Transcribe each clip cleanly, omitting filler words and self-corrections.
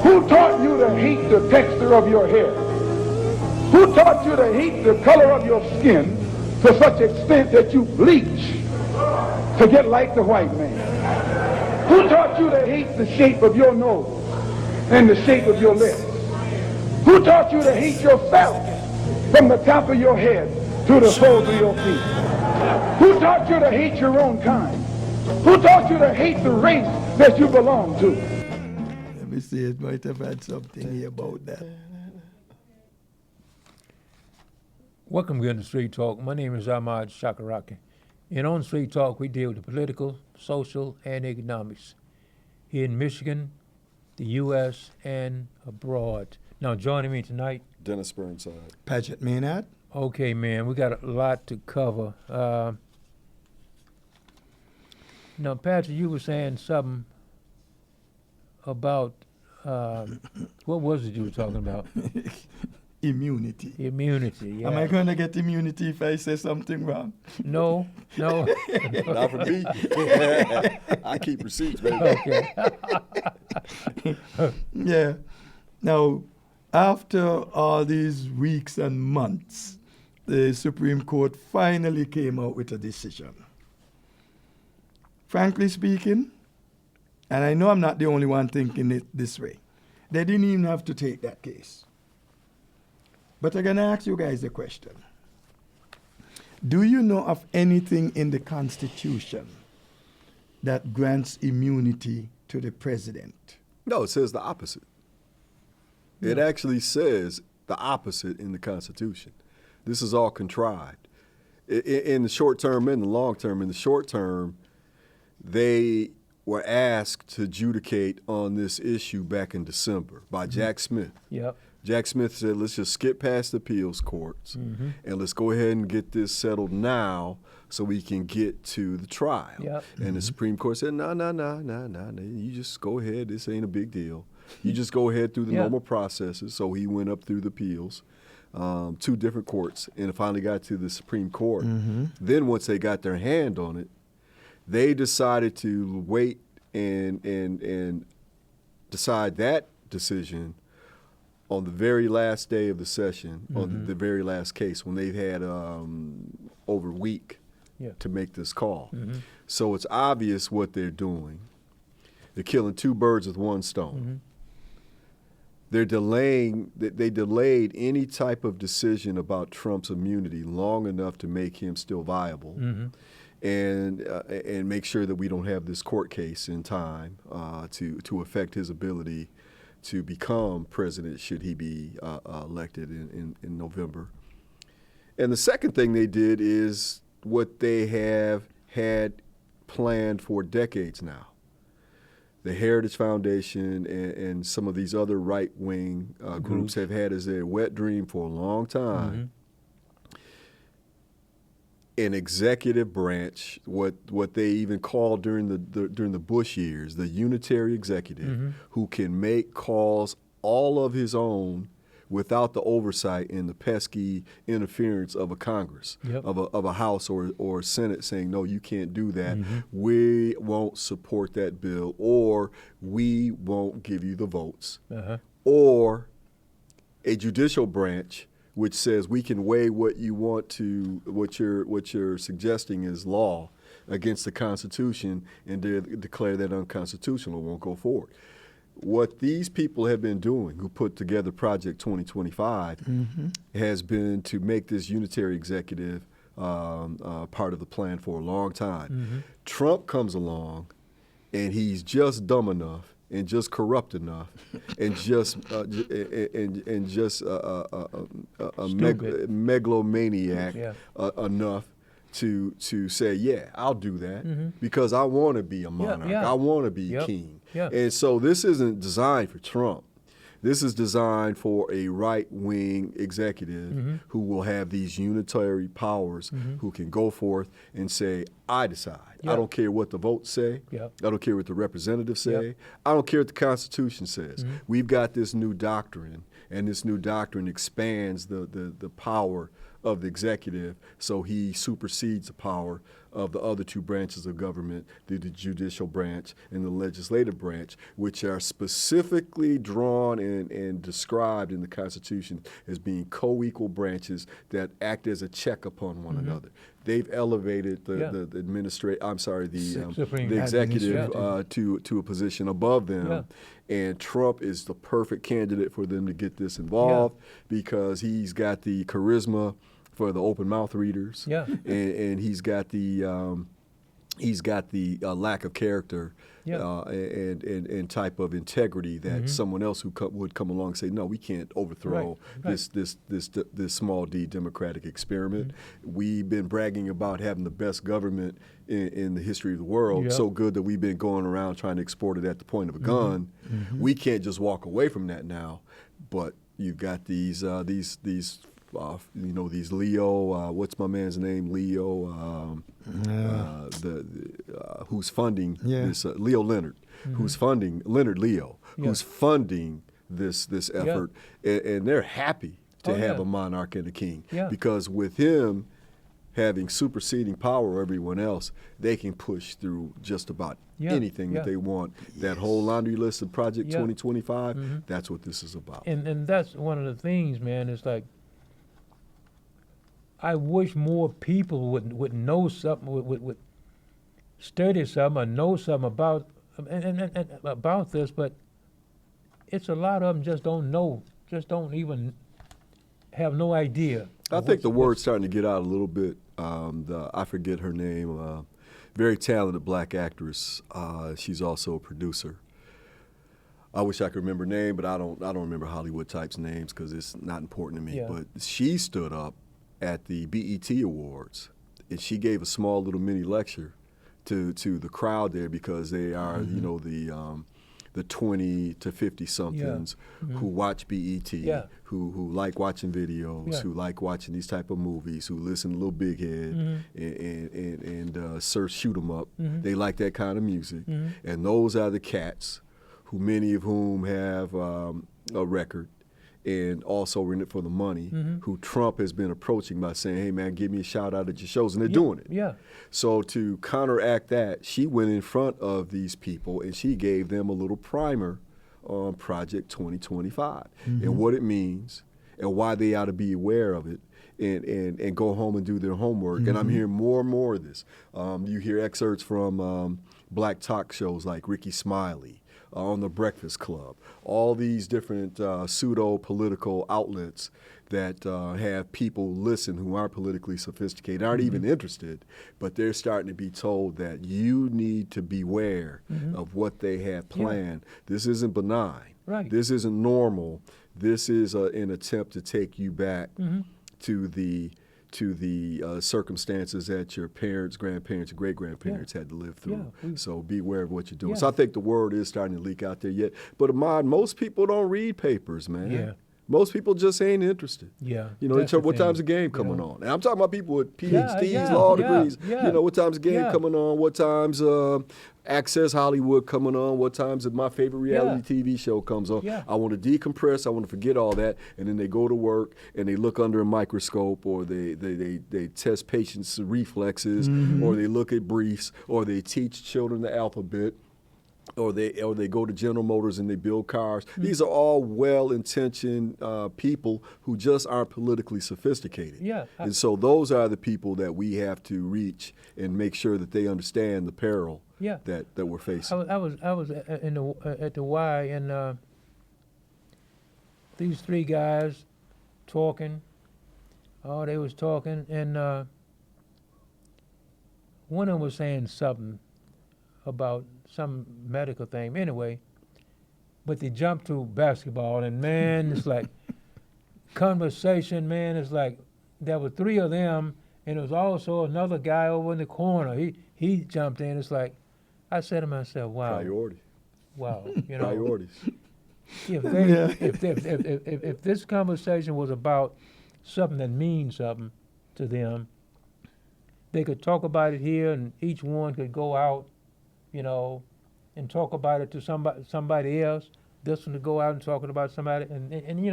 Who taught you to hate the texture of your hair? Who taught you to hate the color of your skin to such extent that you bleach to get like the white man? Who taught you to hate the shape of your nose and the shape of your lips? Who taught you to hate yourself from the top of your head to the soles of your feet? Who taught you to hate your own kind? Who taught you to hate the race that you belong to? Let me see, it might have had something here about that. Welcome again to Street Talk. My name is Ahmad Shakaraki. And on Street Talk, we deal with the political, social, and economics here in Michigan, the U.S., and abroad. Now, joining me tonight, Dennis Burnside. Paget Maynard. Okay, man, we got a lot to cover. Now, Patrick, you were saying something about, what was it you were talking about? Immunity. Immunity, yeah. Am I going to get immunity if I say something wrong? No. Not for me. I keep receipts, baby. Okay. Yeah. Now, after all these weeks and months, the Supreme Court finally came out with a decision. Frankly speaking, and I know I'm not the only one thinking it this way, they didn't even have to take that case. But I'm going to ask you guys a question. Do you know of anything in the Constitution that grants immunity to the president? No, it says the opposite. It actually says the opposite in the Constitution. This is all contrived. In the short term and the long term, in the short term, they were asked to adjudicate on this issue back in December by Jack Smith. Yep. Jack Smith said, let's just skip past the appeals courts and let's go ahead and get this settled now so we can get to the trial. Yep. And the Supreme Court said, no. You just go ahead. This ain't a big deal. You just go ahead through the normal processes. So he went up through the appeals, 2 different courts, and it finally got to the Supreme Court. Then once they got their hand on it, they decided to wait and decide that decision on the very last day of the session, on the very last case, when they've had over a week to make this call. So it's obvious what they're doing. They're killing 2 birds with 1 stone. They're delaying, they delayed any type of decision about Trump's immunity long enough to make him still viable. And make sure that we don't have this court case in time to affect his ability to become president should he be elected in November. And the second thing they did is what they have had planned for decades now. The Heritage Foundation and some of these other right-wing groups have had as their wet dream for a long time. An executive branch, what they even called during the Bush years, the unitary executive, who can make calls all of his own without the oversight and the pesky interference of a Congress, of a House or a Senate saying, no, you can't do that. We won't support that bill, or we won't give you the votes. Or a judicial branch which says we can weigh what you want to, what you're suggesting is law against the Constitution and declare that unconstitutional, won't go forward. What these people have been doing, who put together Project 2025, has been to make this unitary executive part of the plan for a long time. Trump comes along, and he's just dumb enough and just corrupt enough and just a megalomaniac enough to say, yeah, I'll do that because I want to be a monarch. I want to be king. And so this isn't designed for Trump. This is designed for a right-wing executive who will have these unitary powers, who can go forth and say, I decide. I don't care what the votes say. I don't care what the representatives say. I don't care what the Constitution says. We've got this new doctrine, and this new doctrine expands the power of the executive, so he supersedes the power of the other two branches of government, the judicial branch and the legislative branch, which are specifically drawn and described in the Constitution as being co-equal branches that act as a check upon one another. They've elevated the Supreme executive Administrative. to a position above them, and Trump is the perfect candidate for them to get this involved because he's got the charisma for the open mouth readers, and he's got the lack of character and type of integrity that someone else who would come along and say, no, we can't overthrow this small d democratic experiment. We've been bragging about having the best government in the history of the world, so good that we've been going around trying to export it at the point of a gun. We can't just walk away from that now. But you've got these Leo, what's my man's name? Leo, who's funding this, Leo Leonard, who's funding, Leonard Leo, who's funding this effort, and they're happy to have a monarch and a king, because with him having superseding power over everyone else, they can push through just about anything that they want. That whole laundry list of Project 2025, that's what this is about. And that's one of the things, man, it's like, I wish more people would know something, would study something or know something about and about this, but it's a lot of them just don't know, just don't even have no idea. I think the word's starting to get out a little bit. I forget her name, very talented black actress. She's also a producer. I wish I could remember her name, but I don't remember Hollywood types' names because it's not important to me. But she stood up at the BET Awards, and she gave a small little mini lecture to the crowd there, because they are, the 20 to 50 somethings who watch BET, who like watching videos, who like watching these type of movies, who listen to Little Big Head and Sir Shoot 'Em Up. They like that kind of music, and those are the cats who many of whom have a record and also in it for the money, who Trump has been approaching by saying, hey, man, give me a shout out at your shows, and they're doing it. So to counteract that, she went in front of these people and she gave them a little primer on Project 2025 and what it means and why they ought to be aware of it and go home and do their homework. And I'm hearing more and more of this. You hear excerpts from black talk shows like Ricky Smiley, on The Breakfast Club, all these different pseudo-political outlets that have people listen who aren't politically sophisticated, aren't even interested, but they're starting to be told that you need to beware of what they have planned. This isn't benign. This isn't normal. This is an attempt to take you back to the circumstances that your parents, grandparents, and great-grandparents had to live through. So beware of what you're doing. So I think the word is starting to leak out there yet. But Ahmad, most people don't read papers, man. Most people just ain't interested. What time's the game coming on? And I'm talking about people with PhDs, law degrees. What time's the game coming on? What time's Access Hollywood coming on? What time's my favorite reality TV show comes on? I want to decompress. I want to forget all that. And then they go to work and they look under a microscope, or they test patients' reflexes, or they look at briefs, or they teach children the alphabet, or they go to General Motors and they build cars. These are all well-intentioned people who just aren't politically sophisticated. And so those are the people that we have to reach and make sure that they understand the peril that we're facing. I was at the Y, and these three guys talking. Oh, they was talking, and one of them was saying something about some medical thing. Anyway, but they jumped to basketball, and man, it's like conversation, man. It's like there were three of them, and there was also another guy over in the corner. He jumped in. It's like, I said to myself, wow. Priority. Wow. Priorities. If this conversation was about something that means something to them, they could talk about it here, and each one could go out, and talk about it to somebody else. This one to go out and talking about somebody, and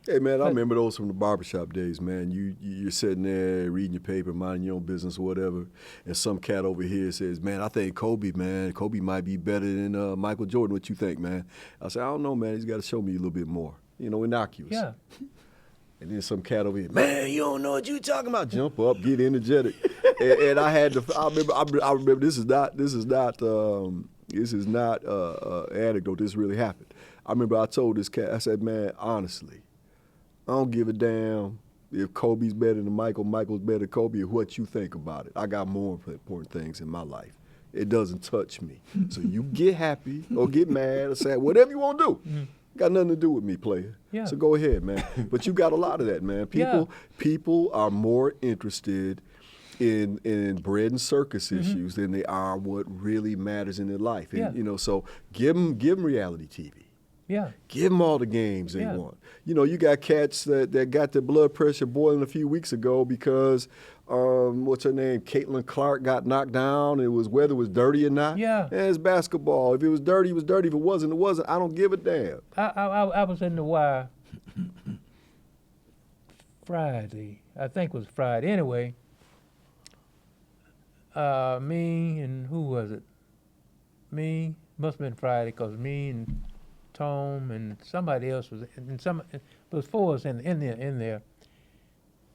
Hey, man, I remember those from the barbershop days, man. You're sitting there reading your paper, minding your own business or whatever, and some cat over here says, man, I think Kobe might be better than Michael Jordan. What you think, man? I said, I don't know, man. He's got to show me a little bit more. Innocuous. Yeah. And then some cat over here, man, you don't know what you talking about. Jump up, get energetic. and I had to, I remember this is not anecdote. This really happened. I remember I told this cat, I said, man, honestly, I don't give a damn if Kobe's better than Michael's better than Kobe, or what you think about it. I got more important things in my life. It doesn't touch me. So you get happy or get mad or sad, whatever you want to do. Mm-hmm. Got nothing to do with me, player. Yeah. So go ahead, man. But you got a lot of that, man. People are more interested in bread and circus issues than they are what really matters in their life. And, so give them reality TV. Yeah. Give them all the games they Yeah. want. You got cats that got their blood pressure boiling a few weeks ago because, what's her name, Caitlin Clark got knocked down. It was whether it was dirty or not. Yeah. And it's basketball. If it was dirty, it was dirty. If it wasn't, it wasn't. I don't give a damn. I was in the wire Friday. I think it was Friday. Anyway, me and who was it? Me, must have been Friday, because me and Tom and somebody else was, and it was four of us in there.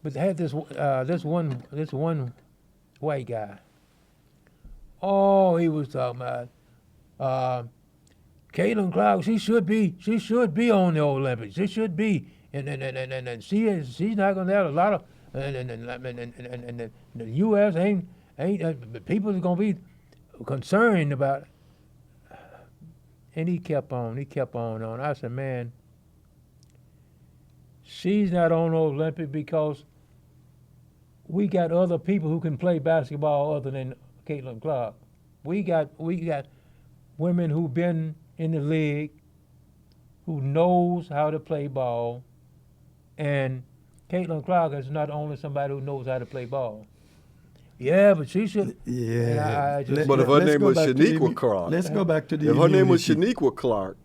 But they had this one white guy. Oh, he was talking about Caitlin Clark. She should be on the Olympics. She should be, and she's not gonna have a lot of, and the U.S. ain't people are gonna be concerned about it. And he kept on. I said, man, she's not on the Olympic because we got other people who can play basketball other than Caitlin Clark. We got women who've been in the league, who knows how to play ball, and Caitlin Clark is not only somebody who knows how to play ball. Yeah, but she should. Yeah. But if her name was Shaniqua Clark. Let's go back to the If her name was immunity. Shaniqua Clark,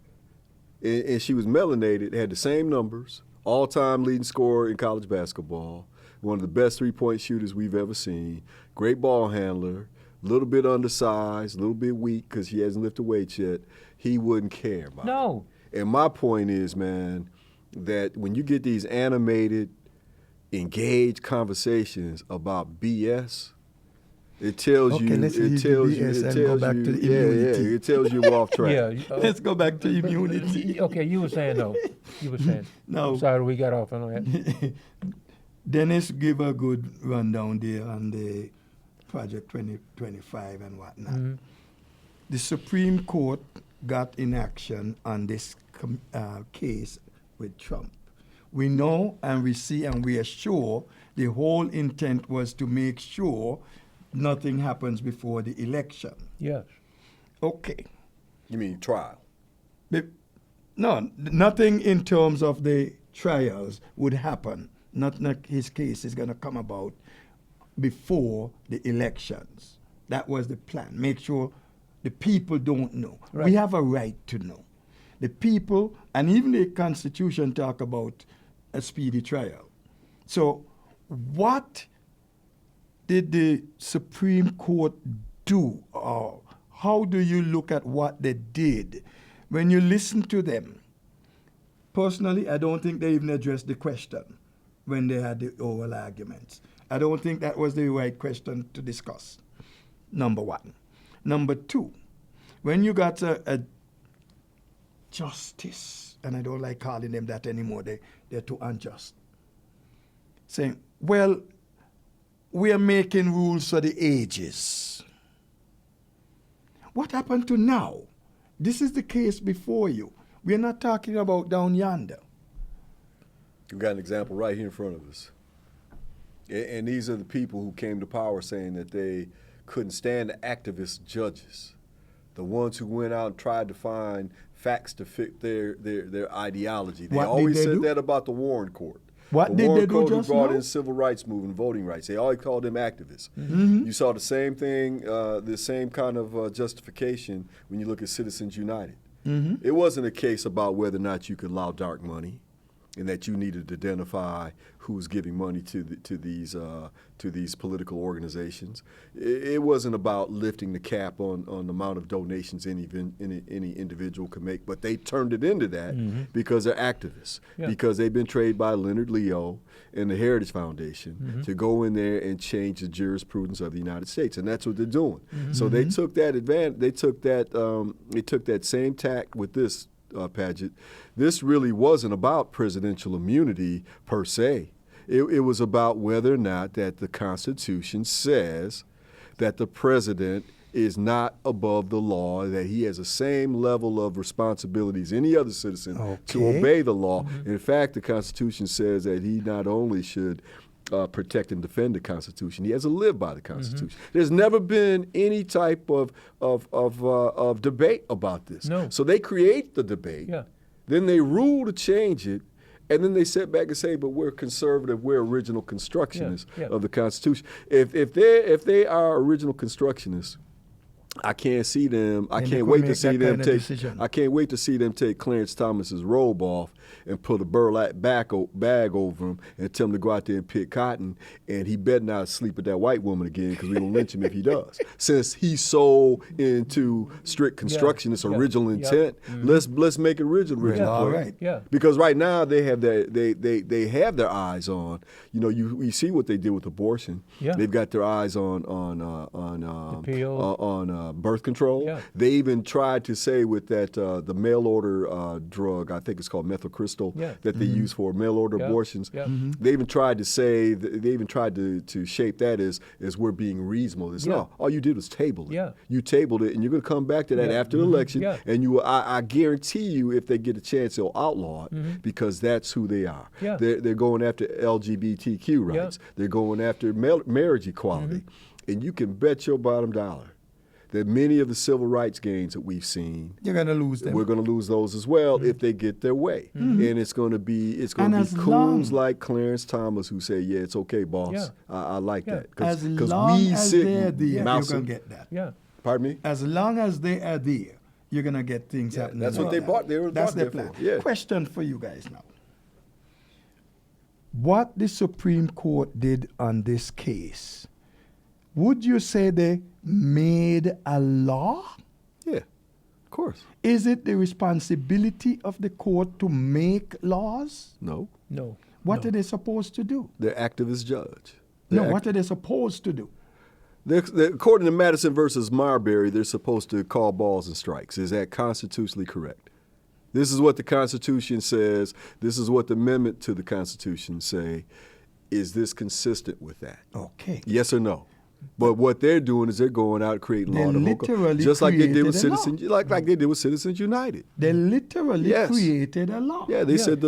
and she was melanated, had the same numbers, all-time leading scorer in college basketball, one of the best three-point shooters we've ever seen, great ball handler, a little bit undersized, a little bit weak because she hasn't lifted weights yet, he wouldn't care about it. No. And my point is, man, that when you get these animated, engaged conversations about BS, it tells you. let's It leave the tells BS you. It and tells go back you. to the Yeah, immunity. it tells you we're off track. Yeah. Let's go back to immunity. Okay, you were saying no. You were saying. No. I'm sorry, we got off on that. Dennis give a good rundown there on the Project 2025 and whatnot. Mm-hmm. The Supreme Court got in action on this case with Trump. We know and we see and we are sure the whole intent was to make sure nothing happens before the election. Yes. Okay. You mean trial? No, nothing in terms of the trials would happen. Not his case is going to come about before the elections. That was the plan. Make sure the people don't know. Right. We have a right to know. The people, and even the Constitution talk about a speedy trial. So what did the Supreme Court do? Or how do you look at what they did? When you listen to them, personally, I don't think they even addressed the question when they had the oral arguments. I don't think that was the right question to discuss, number one. Number two, when you got a justice, and I don't like calling them that anymore, they're too unjust, saying, well, we are making rules for the ages. What happened to now? This is the case before you. We're not talking about down yonder. We've got an example right here in front of us. And these are the people who came to power saying that they couldn't stand the activist judges, the ones who went out and tried to find facts to fit their ideology. They always said that about the Warren Court. What did they do Warren Court just who brought now? in civil rights movement, voting rights. They always called them activists. Mm-hmm. You saw the same thing, the same kind of justification when you look at Citizens United. Mm-hmm. It wasn't a case about whether or not you could allow dark money. and that you needed to identify who's giving money to these political organizations. It wasn't about lifting the cap on the amount of donations any individual could make, but they turned it into that because they're activists, because they've been trained by Leonard Leo and the Heritage Foundation to go in there and change the jurisprudence of the United States, and that's what they're doing. So they took that advantage. They took that same tact with this. Paget, this really wasn't about presidential immunity per se. It was about whether or not that the Constitution says that the president is not above the law, that he has the same level of responsibility as any other citizen to obey the law. In fact, the Constitution says that he not only should protect and defend the Constitution, he has to live by the Constitution. There's never been any type of debate about this. No. So they create the debate, then they rule to change it, and then they sit back and say, but we're conservative, we're original constructionists of the Constitution. If they are original constructionists, I can't see them. I can't wait to see them take. I can't wait to see them take Clarence Thomas's robe off and put a burlap bag over him and tell him to go out there and pick cotton. And he better not sleep with that white woman again, because we're gonna lynch him if he does. Since he's so into strict constructionist original intent, let's make it original. All right. Because right now they have they have their eyes on. You see what they did with abortion. They've got their eyes on birth control. They even tried to say with that the mail order drug, I think it's called methylcrystal, that they use for mail order abortions. They even tried to say, they even tried to shape that as we're being reasonable. No, all you did was table it. You tabled it, and you're going to come back to that after the election, and I guarantee you, if they get a chance, they'll outlaw it, because that's who they are. They're going after LGBTQ rights. They're going after marriage equality. And you can bet your bottom dollar that many of the civil rights gains that we've seen, you're going to lose them. We're going to lose those as well if they get their way. And it's going to be coons like Clarence Thomas who say, "Yeah, it's okay, boss. I like that." As long as they're there, you're going to get that. Pardon me? As long as they are there, you're going to get things happening. That's what they bought. That's their plan. Question for you guys now. What the Supreme Court did on this case, would you say they made a law? Yeah, of course. Is it the responsibility of the court to make laws? No. What are they supposed to do? They're activist judge. What are they supposed to do? According to Madison versus Marbury, they're supposed to call balls and strikes. Is that constitutionally correct? This is what the Constitution says. This is what the amendment to the Constitution say. Is this consistent with that? Okay. Yes or no? But what they're doing is they're going out creating law to literally just like they did with Citizens, like they did with Citizens United. They literally created a law. Yeah, they said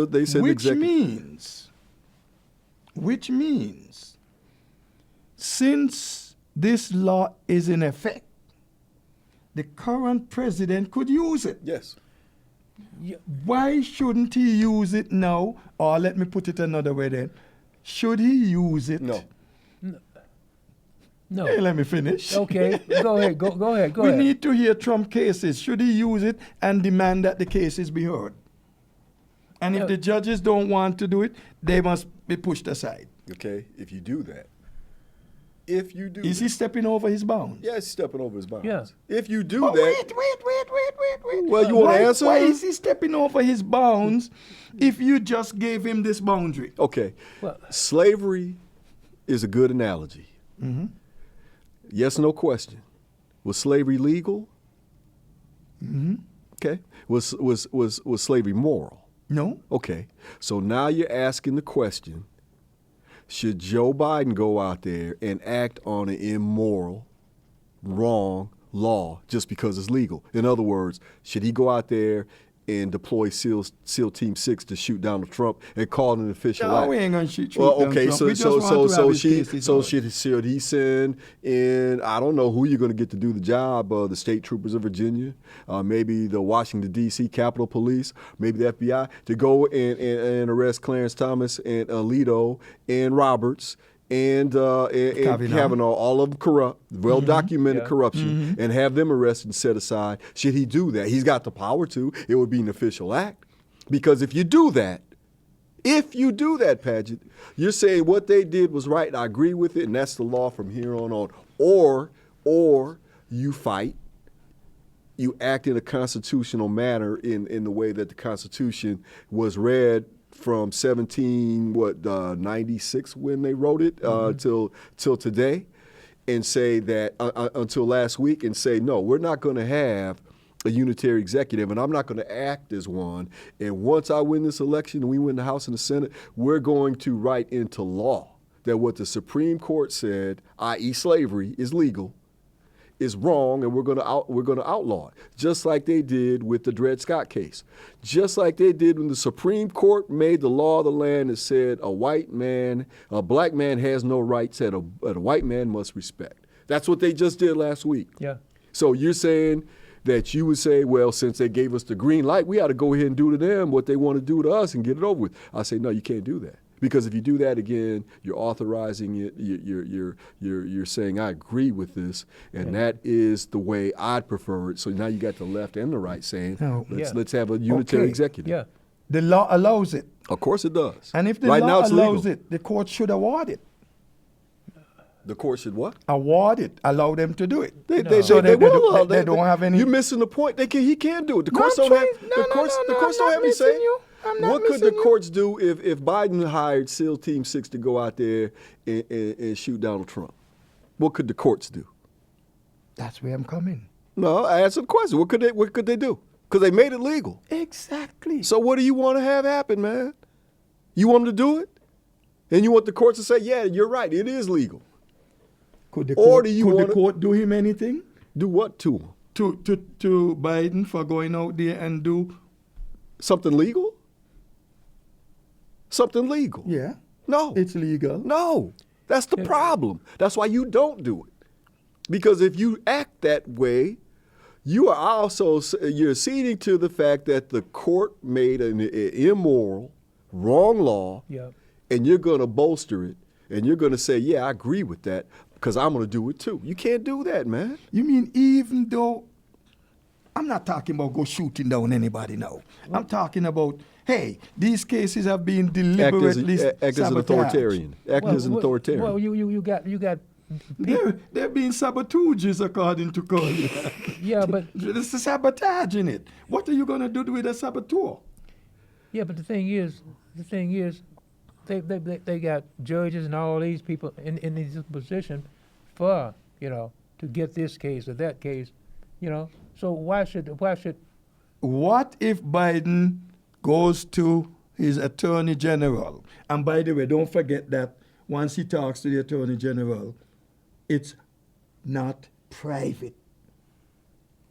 Which means, since this law is in effect, the current president could use it. Yes. Why shouldn't he use it now? Or let me put it another way then. Should he use it? No. Hey, let me finish. Okay, go ahead. Go ahead. We need to hear Trump cases. Should he use it and demand that the cases be heard? And if the judges don't want to do it, they must be pushed aside. Okay, if you do that. Is he stepping over his bounds? Yeah, he's stepping over his bounds. Yeah. If you do that. Wait. Well, you want to answer? Why is he stepping over his bounds if you just gave him this boundary? Okay. Well, slavery is a good analogy. Yes, no question. Was slavery legal? Okay. Was slavery moral? No. Okay. So now you're asking the question, should Joe Biden go out there and act on an immoral, wrong law just because it's legal? In other words, should he go out there and deploy SEAL Team 6 to shoot Donald Trump and call it an official act? We ain't gonna shoot Donald Trump. So should he send in, I don't know who you're going to get to do the job, the state troopers of Virginia, maybe the Washington, D.C. Capitol Police, maybe the FBI, to go and arrest Clarence Thomas and Alito and Roberts and Kavanaugh, all of them corrupt, well-documented corruption, and have them arrested and set aside. Should he do that? He's got the power to. It would be an official act. Because if you do that, If you do that, Paget, you're saying what they did was right, and I agree with it, and that's the law from here on. Or you fight, you act in a constitutional manner in the way that the Constitution was read from 96 when they wrote it till today, and say that until last week, and say, no, we're not going to have a unitary executive, and I'm not going to act as one. And once I win this election and we win the House and the Senate, we're going to write into law that what the Supreme Court said, i.e. slavery, is legal, is wrong, and we're going to outlaw it, just like they did with the Dred Scott case, just like they did when the Supreme Court made the law of the land that said a black man has no rights that a white man must respect. That's what they just did last week. Yeah. So you're saying that you would say, well, since they gave us the green light, we ought to go ahead and do to them what they want to do to us and get it over with. I say, no, you can't do that. Because if you do that again, you're authorizing it. You're saying I agree with this, and that is the way I'd prefer it. So now you got the left and the right saying let's have a unitary executive. Yeah. The law allows it. Of course it does. And if the right law now it's allows legal. it, the court should award it. The court should what? Award it. Allow them to do it. They They will. don't have any. You're missing the point. He can do it. The No, courts I'm don't have. trying- no, The no, courts. no, The no, courts I'm don't not have any missing say. you. I'm not What could the missing you. courts do if Biden hired SEAL Team 6 to go out there and shoot Donald Trump? What could the courts do? That's where I'm coming. No, I asked a question. What could they do? Because they made it legal. Exactly. So what do you want to have happen, man? You want them to do it? And you want the courts to say, yeah, you're right, it is legal. Could the Or court, do you could wanna- the court do him anything? Do what to them? To Biden for going out there and do? Something legal? Something legal? Yeah. No. It's legal. No. That's the problem. That's why you don't do it. Because if you act that way, you are also you're ceding to the fact that the court made an immoral, wrong law, and you're going to bolster it, and you're going to say, yeah, I agree with that, because I'm going to do it too. You can't do that, man. You mean even though, I'm not talking about go shooting down anybody now. I'm talking about, hey, these cases have been deliberately Act as an authoritarian. Act as an authoritarian. Well, you got They're being sabotages according to Cody. yeah, but There's a sabotage in it. What are you going to do with a saboteur? yeah, but the thing is, they got judges and all these people in this position for to get this case or that case, So why should What if Biden goes to his attorney general? And by the way, don't forget that once he talks to the attorney general, it's not private.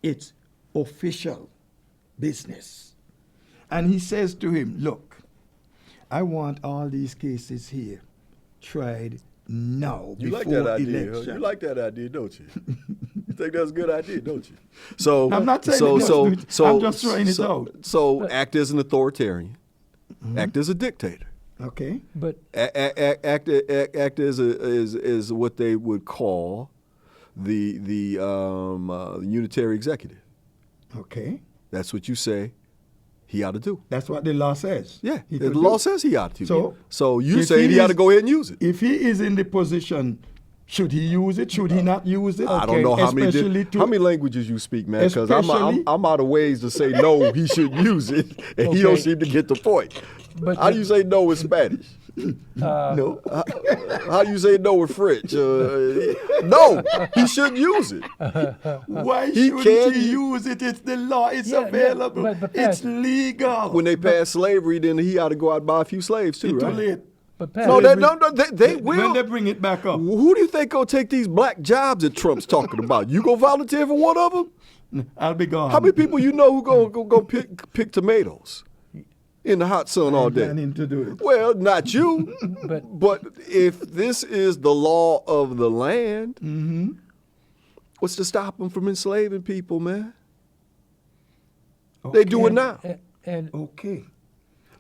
It's official business. And he says to him, look, I want all these cases here tried now You like before that idea. Huh? election. You like that idea, don't you? You think that's a good idea, don't you? So I'm not saying so it so must be- so I'm just throwing it so, out. So act as an authoritarian. Act as a dictator. Okay. but Act as what they would call the unitary executive. Okay. That's what you say he ought to do. That's what the law says. Yeah, He the could law do. says he ought to. So you if say he he ought to is- go ahead and use it. If he is in the position, should he use it? Should he not use it? I don't know how Especially many languages you speak, man. Because Especially- I'm out of ways to say no, he shouldn't use it, and he don't Okay. seem to get the point. But How do you say no in Spanish? No. How do you say no in French? No, he shouldn't use it. Why He shouldn't can't he u- use it? It's the law. It's Yeah, yeah, available. but It's Pat- legal. When they pass slavery, then he ought to go out and buy a few slaves too, It's too right? late. but Pat, No, they When will. they bring it back up. Who do you think gonna take these black jobs that Trump's talking about? You gonna volunteer for one of them? I'll be gone. How many people you know who go pick tomatoes in the hot sun all day? planning to do it? Well, not you. But- but if this is the law of the land, what's to stop them from enslaving people, man? They do it now. and Okay.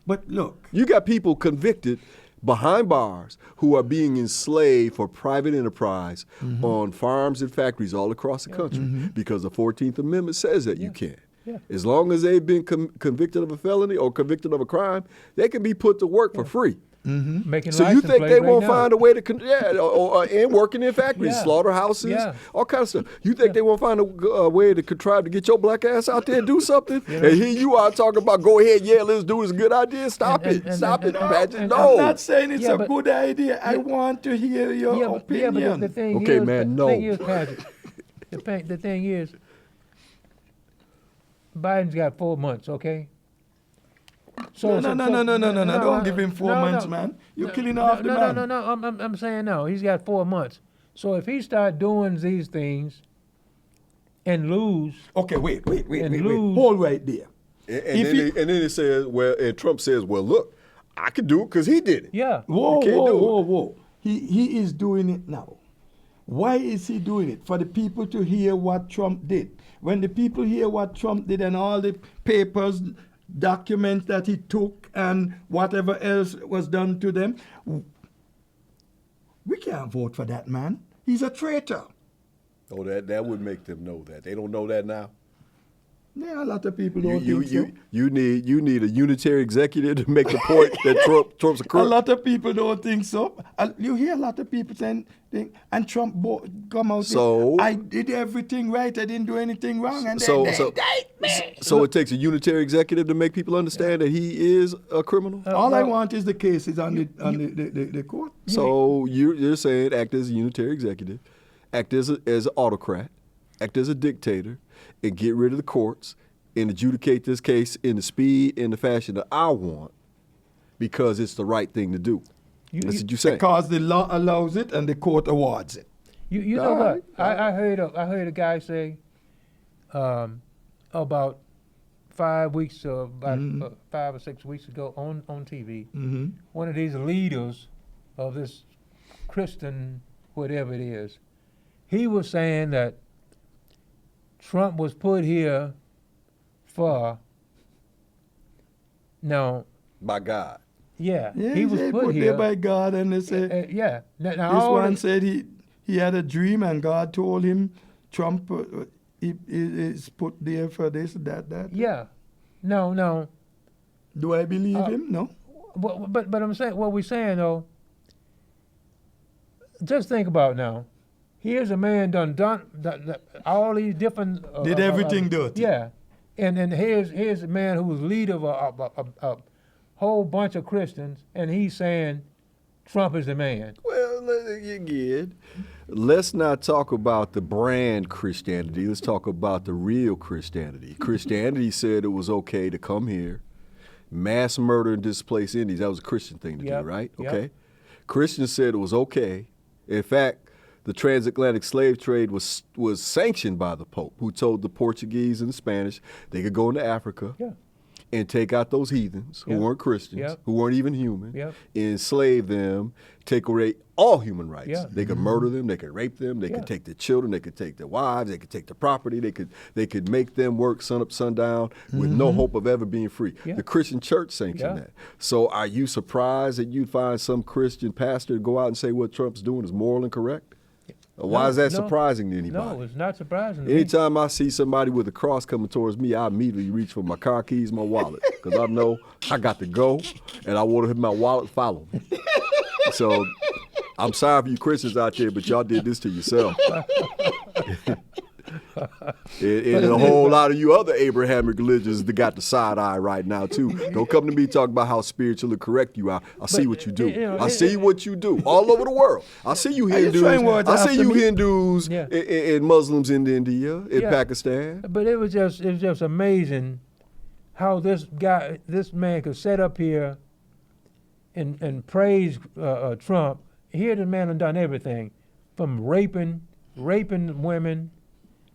But look, You got people convicted behind bars who are being enslaved for private enterprise on farms and factories all across the country because the 14th Amendment says that you can. Yeah. As long as they've been convicted of a felony or convicted of a crime, they can be put to work for free. Making So you license think plates they right won't now. find a way to and working in factories, Yeah. slaughterhouses, Yeah. all kinds of stuff. You think they won't find a way to contrive to get your black ass out there and do something? And here you are talking about go ahead, yeah, let's do this. Good idea. Stop it, Patrick. and- No. I'm not saying it's Yeah, a but- good idea. I want to hear your opinion. but the thing Okay, is, man, the no. thing is, Patrick, the thing is, Biden's got 4 months, okay? No, don't give him 4 months, man. You're killing off the man. No. I'm saying no. He's got 4 months. So if he start doing these things and lose, Okay, wait. And lose. Hold right there. And then it says, well, and Trump says, well, look, I can do it because he did it. yeah, Whoa, can't do it. whoa. He is doing it now. Why is he doing it? For the people to hear what Trump did. When the people hear what Trump did and all the papers, documents that he took and whatever else was done to them, we can't vote for that man. He's a traitor. Oh, that would make them know that. They don't know that now. Yeah, a lot of people don't think so. You need a unitary executive to make the point that Trump's a A crook. lot of people don't think so. You hear a lot of people saying, and Trump come out So? saying, I did everything right, I didn't do anything wrong, and So then they indict me. so it takes a unitary executive to make people understand that he is a criminal. All I want is the cases on the court. So you're saying act as a unitary executive, act as an autocrat, act as a dictator, and get rid of the courts and adjudicate this case in the speed and the fashion that I want, because it's the right thing to do. That's what you're saying. Because the law allows it and the court awards it. you know what? I heard a guy say about 5 weeks or about 5 or 6 weeks ago on TV. One of these leaders of this Christian whatever it is, he was saying that Trump was put here for now. By God. Yeah, Yeah, he was put here there by God, and they say yeah. Now this all one the- said he had a dream, and God told him Trump is put there for this, that. Yeah, no. Do I believe him? No. But I'm saying what we're saying though. Just think about it now. Here's a man done all these different Did everything dirty. Yeah, and here's a man who was leader of a whole bunch of Christians, and he's saying Trump is the man. Well, again, let's not talk about the brand Christianity. Let's talk about the real Christianity. Christianity said it was okay to come here, mass murder and displace Indians. That was a Christian thing to do, right? Yep. Okay. Christians said it was okay. In fact, the transatlantic slave trade was sanctioned by the Pope, who told the Portuguese and the Spanish they could go into Africa and take out those heathens who weren't Christians, who weren't even human, enslave them, take away all human rights. Yeah. They could murder them, they could rape them, they could take their children, they could take their wives, they could take their property, they could make them work sun up, sundown with no hope of ever being free. Yeah. The Christian church sanctioned that. So are you surprised that you'd find some Christian pastor go out and say what Trump's doing is moral and correct? Why is that surprising to anybody? No, it's not surprising to me. Anytime I see somebody with a cross coming towards me, I immediately reach for my car keys, my wallet, because I know I got to go, and I want to have my wallet follow me. So I'm sorry for you Christians out there, but y'all did this to yourself. And a whole lot of you other Abrahamic religions that got the side eye right now too. Don't come to me talking about how spiritually correct you are. I see what you do. I see what you do all over the world. I see you Hindus. I see you Hindus and Muslims in India, in Pakistan. But it was just amazing how this man could set up here and praise Trump. Here the man done everything, from raping women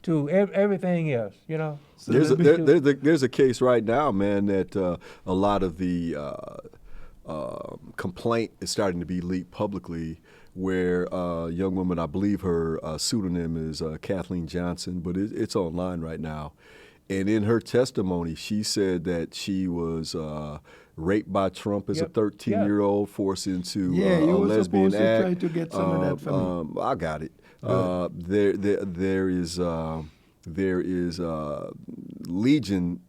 to everything else, you know. So there's a case right now, man, that a lot of the complaint is starting to be leaked publicly, where a young woman, I believe her pseudonym is Kathleen Johnson, but it's online right now. And in her testimony, she said that she was raped by Trump as a 13-year-old, forced into a lesbian act. Try to get some of that from me. I got it. There is there is legion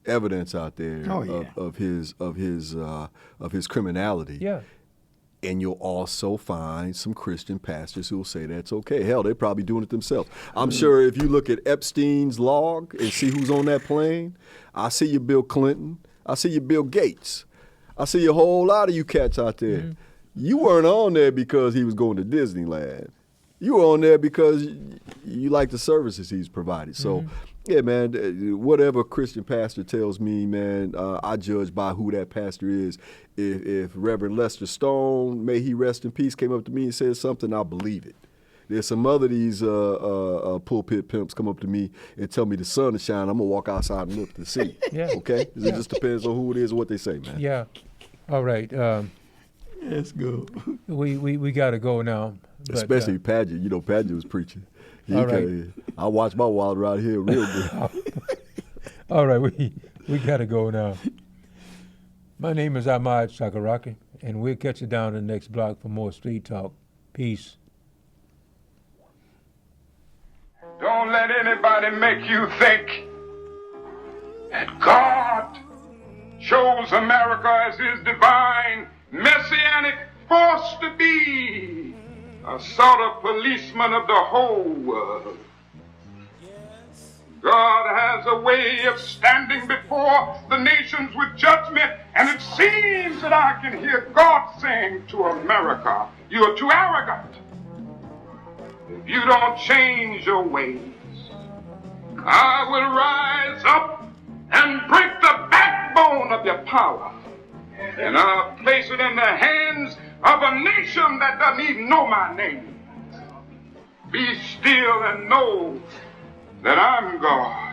evidence out there Oh, yeah. of his criminality. Yeah. And you'll also find some Christian pastors who will say that's okay. Hell, they're probably doing it themselves. I'm sure if you look at Epstein's log and see who's on that plane, I see you Bill Clinton, I see you Bill Gates, I see a whole lot of you cats out there. Mm-hmm. You weren't on there because he was going to Disneyland. You were on there because you like the services he's provided. So, yeah, man, whatever Christian pastor tells me, man, I judge by who that pastor is. If Reverend Lester Stone, may he rest in peace, came up to me and said something, I'll believe it. There's some other of these pulpit pimps come up to me and tell me the sun is shining. I'm going to walk outside and look to see. Yeah. Okay? It just depends on who it is and what they say, man. Yeah. All right. Let's go. We got to go now. But, Especially Padgett. You know, Padgett was preaching. All right. I watched my wild ride here real good. All right, we got to go now. My name is Ahmad Shakaraki, and we'll catch you down in the next block for more Street Talk. Peace. Don't let anybody make you think that God chose America as his divine messianic force to be a sort of policeman of the whole world. God has a way of standing before the nations with judgment, and it seems that I can hear God saying to America, you are too arrogant. If you don't change your ways, I will rise up and break the backbone of your power, and I'll place it in the hands of a nation that doesn't even know my name. Be still and know that I'm God.